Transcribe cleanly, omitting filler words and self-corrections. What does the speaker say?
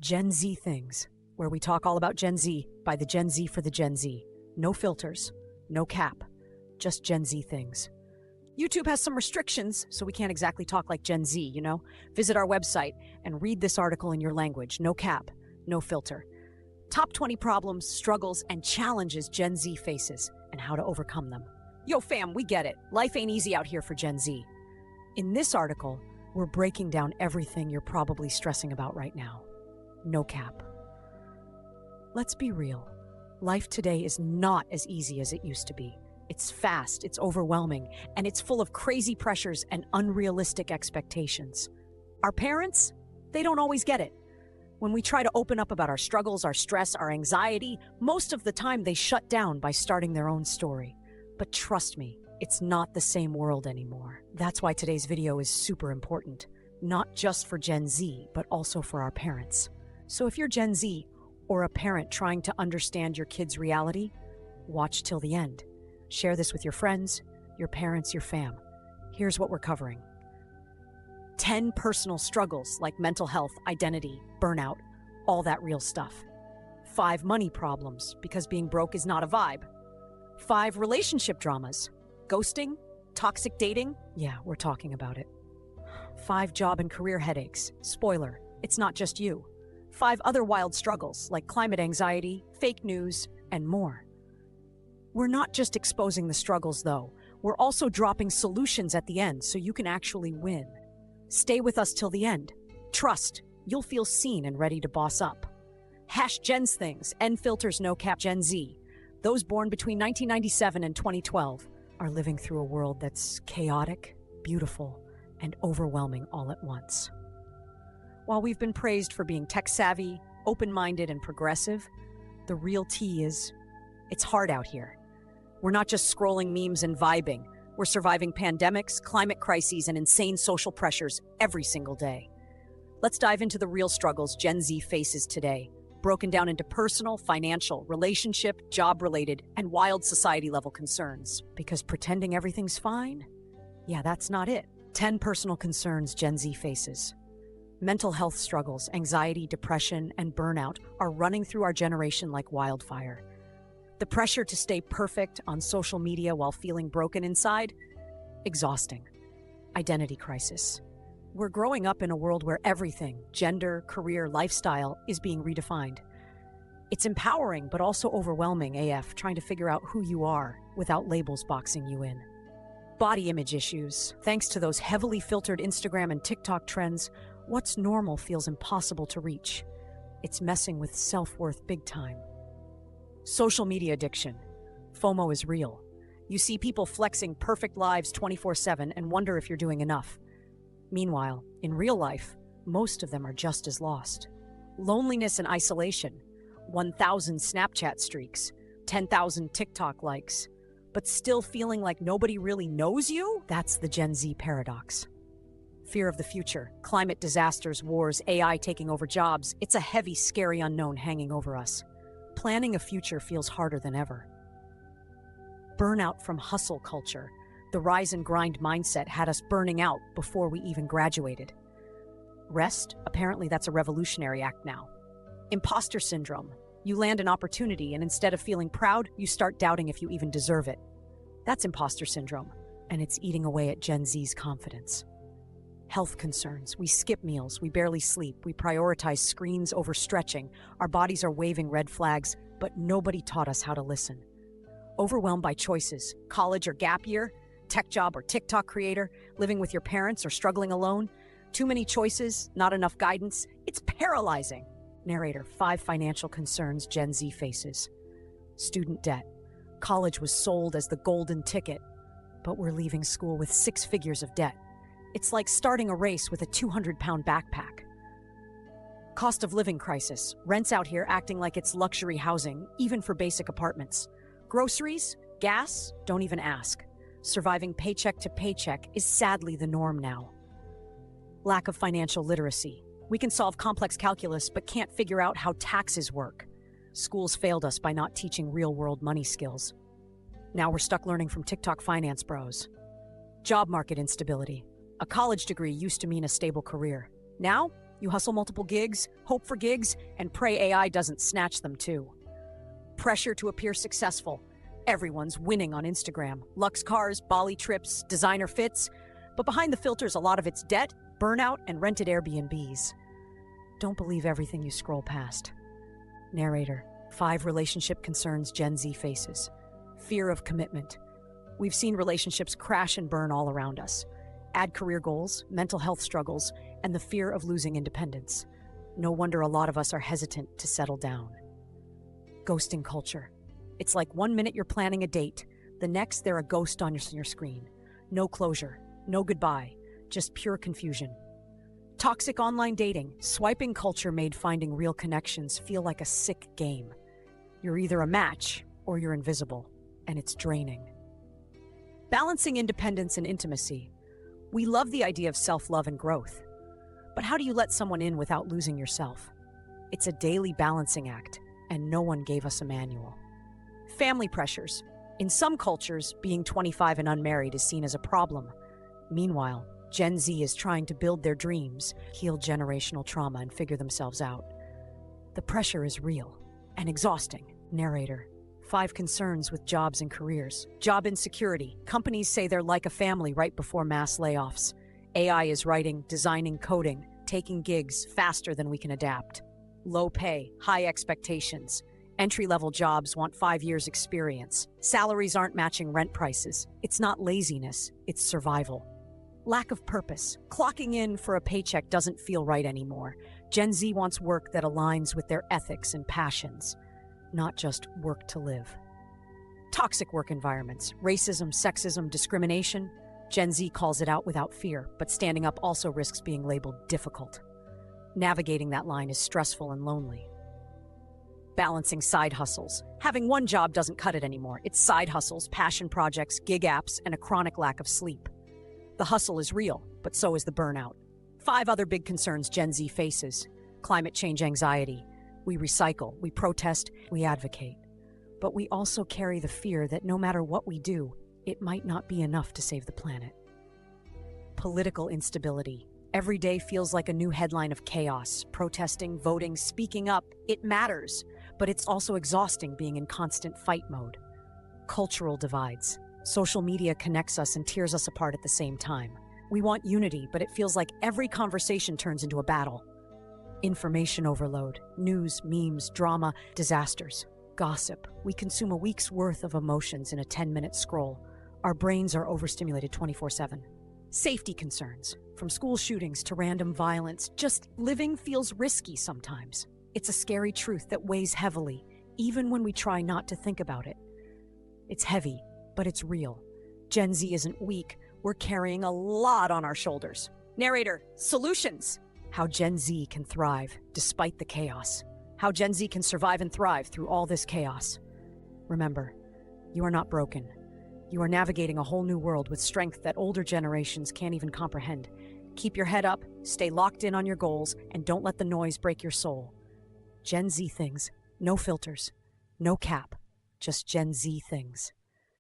GenZThings, where we talk all about Gen Z by the Gen Z for the Gen Z. No filters, no cap, just GenZThings. YouTube has some restrictions, so we can't exactly talk like Gen Z, you know? Visit our website and read this article in your language. No cap, no filter. Top 20 problems, struggles, and challenges Gen Z faces and how to overcome them. Yo, fam, we get it. Life ain't easy out here for Gen Z. In this article, we're breaking down everything you're probably stressing about right now. No cap. Let's be real. Life today is not as easy as it used to be. It's fast, it's overwhelming, and it's full of crazy pressures and unrealistic expectations. Our parents, they don't always get it. When we try to open up about our struggles, our stress, our anxiety, most of the time they shut down by starting their own story. But trust me, it's not the same world anymore. That's why today's video is super important, not just for Gen Z, but also for our parents. So if you're Gen Z or a parent trying to understand your kid's reality, watch till the end. Share this with your friends, your parents, your fam. Here's what we're covering. 10 personal struggles like mental health, identity, burnout, all that real stuff. 5 money problems, because being broke is not a vibe. 5 relationship dramas, ghosting, toxic dating, yeah, we're talking about it. 5 job and career headaches, spoiler, it's not just you. 5 other wild struggles like climate anxiety, fake news, and more. We're not just exposing the struggles though, we're also dropping solutions at the end so you can actually win. Stay with us till the end. Trust, you'll feel seen and ready to boss up. #GenZThings, end filters, no cap. Gen Z, those born between 1997 and 2012, are living through a world that's chaotic, beautiful, and overwhelming all at once. While we've been praised for being tech-savvy, open-minded, and progressive, the real tea is, it's hard out here. We're not just scrolling memes and vibing. We're surviving pandemics, climate crises, and insane social pressures every single day. Let's dive into the real struggles Gen Z faces today, broken down into personal, financial, relationship, job-related, and wild society-level concerns. Because pretending everything's fine? Yeah, that's not it. 10 personal concerns Gen Z faces. Mental health struggles, anxiety, depression, and burnout are running through our generation like wildfire. The pressure to stay perfect on social media while feeling broken inside? Exhausting. Identity crisis. We're growing up in a world where everything, gender, career, lifestyle, is being redefined. It's empowering, but also overwhelming AF, trying to figure out who you are without labels boxing you in. Body image issues. Thanks to those heavily filtered Instagram and TikTok trends, what's normal feels impossible to reach. It's messing with self-worth big time. Social media addiction. FOMO is real. You see people flexing perfect lives 24/7 and wonder if you're doing enough. Meanwhile, in real life, most of them are just as lost. Loneliness and isolation. 1,000 Snapchat streaks, 10,000 TikTok likes, but still feeling like nobody really knows you? That's the Gen Z paradox. Fear of the future, climate disasters, wars, AI taking over jobs. It's a heavy, scary unknown hanging over us. Planning a future feels harder than ever. Burnout from hustle culture. The rise and grind mindset had us burning out before we even graduated. Rest? Apparently that's a revolutionary act now. Imposter syndrome. You land an opportunity and instead of feeling proud, you start doubting if you even deserve it. That's imposter syndrome, and it's eating away at Gen Z's confidence. Health concerns. We skip meals, we barely sleep, we prioritize screens over stretching. Our bodies are waving red flags, but nobody taught us how to listen. Overwhelmed by choices, college or gap year, tech job or TikTok creator, living with your parents or struggling alone. Too many choices, not enough guidance. It's paralyzing. Narrator, 5 financial concerns Gen Z faces. Student debt. College was sold as the golden ticket, but we're leaving school with 6 figures of debt. It's like starting a race with a 200-pound backpack. Cost of living crisis. Rents out here acting like it's luxury housing, even for basic apartments. Groceries, gas, don't even ask. Surviving paycheck to paycheck is sadly the norm now. Lack of financial literacy. We can solve complex calculus, but can't figure out how taxes work. Schools failed us by not teaching real-world money skills. Now we're stuck learning from TikTok finance bros. Job market instability. A college degree used to mean a stable career. Now, You hustle multiple gigs, hope for gigs, and pray AI doesn't snatch them too. Pressure to appear successful. Everyone's winning on Instagram. Luxe cars, Bali trips, designer fits. But behind the filters, a lot of it's debt, burnout, and rented Airbnbs. Don't believe everything you scroll past. Narrator, 5 relationship concerns Gen Z faces. Fear of commitment. We've seen relationships crash and burn all around us. Add career goals, mental health struggles, and the fear of losing independence. No wonder a lot of us are hesitant to settle down. Ghosting culture. It's like 1 minute you're planning a date, the next they're a ghost on your screen. No closure, no goodbye, just pure confusion. Toxic online dating. Swiping culture made finding real connections feel like a sick game. You're either a match or you're invisible, and it's draining. Balancing independence and intimacy. We love the idea of self-love and growth. But how do you let someone in without losing yourself? It's a daily balancing act, and no one gave us a manual. Family pressures. In some cultures, being 25 and unmarried is seen as a problem. Meanwhile, Gen Z is trying to build their dreams, heal generational trauma, and figure themselves out. The pressure is real and exhausting. Narrator, 5 concerns with jobs and careers. Job insecurity. Companies say they're like a family right before mass layoffs. AI is writing, designing, coding, taking gigs faster than we can adapt. Low pay, high expectations. Entry-level jobs want 5 years experience. Salaries aren't matching rent prices. It's not laziness, it's survival. Lack of purpose. Clocking in for a paycheck doesn't feel right anymore. Gen Z wants work that aligns with their ethics and passions, not just work to live. Toxic work environments. Racism, sexism, discrimination. Gen Z calls it out without fear, but standing up also risks being labeled difficult. Navigating that line is stressful and lonely. Balancing side hustles. Having one job doesn't cut it anymore. It's side hustles, passion projects, gig apps, and a chronic lack of sleep. The hustle is real, but so is the burnout. 5 other big concerns Gen Z faces. Climate change anxiety. We recycle, we protest, we advocate. But we also carry the fear that no matter what we do, it might not be enough to save the planet. Political instability. Every day feels like a new headline of chaos. Protesting, voting, speaking up. It matters, but it's also exhausting being in constant fight mode. Cultural divides. Social media connects us and tears us apart at the same time. We want unity, but it feels like every conversation turns into a battle. Information overload. News, memes, drama, disasters. Gossip. We consume a week's worth of emotions in a 10-minute scroll. Our brains are overstimulated 24/7. Safety concerns. From school shootings to random violence, just living feels risky sometimes. It's a scary truth that weighs heavily, even when we try not to think about it. It's heavy, but it's real. Gen Z isn't weak. We're carrying a lot on our shoulders. Narrator, solutions. How Gen Z can thrive despite the chaos. How Gen Z can survive and thrive through all this chaos. Remember, you are not broken. You are navigating a whole new world with strength that older generations can't even comprehend. Keep your head up, stay locked in on your goals, and don't let the noise break your soul. Gen Z things. No filters. No cap. Just Gen Z things.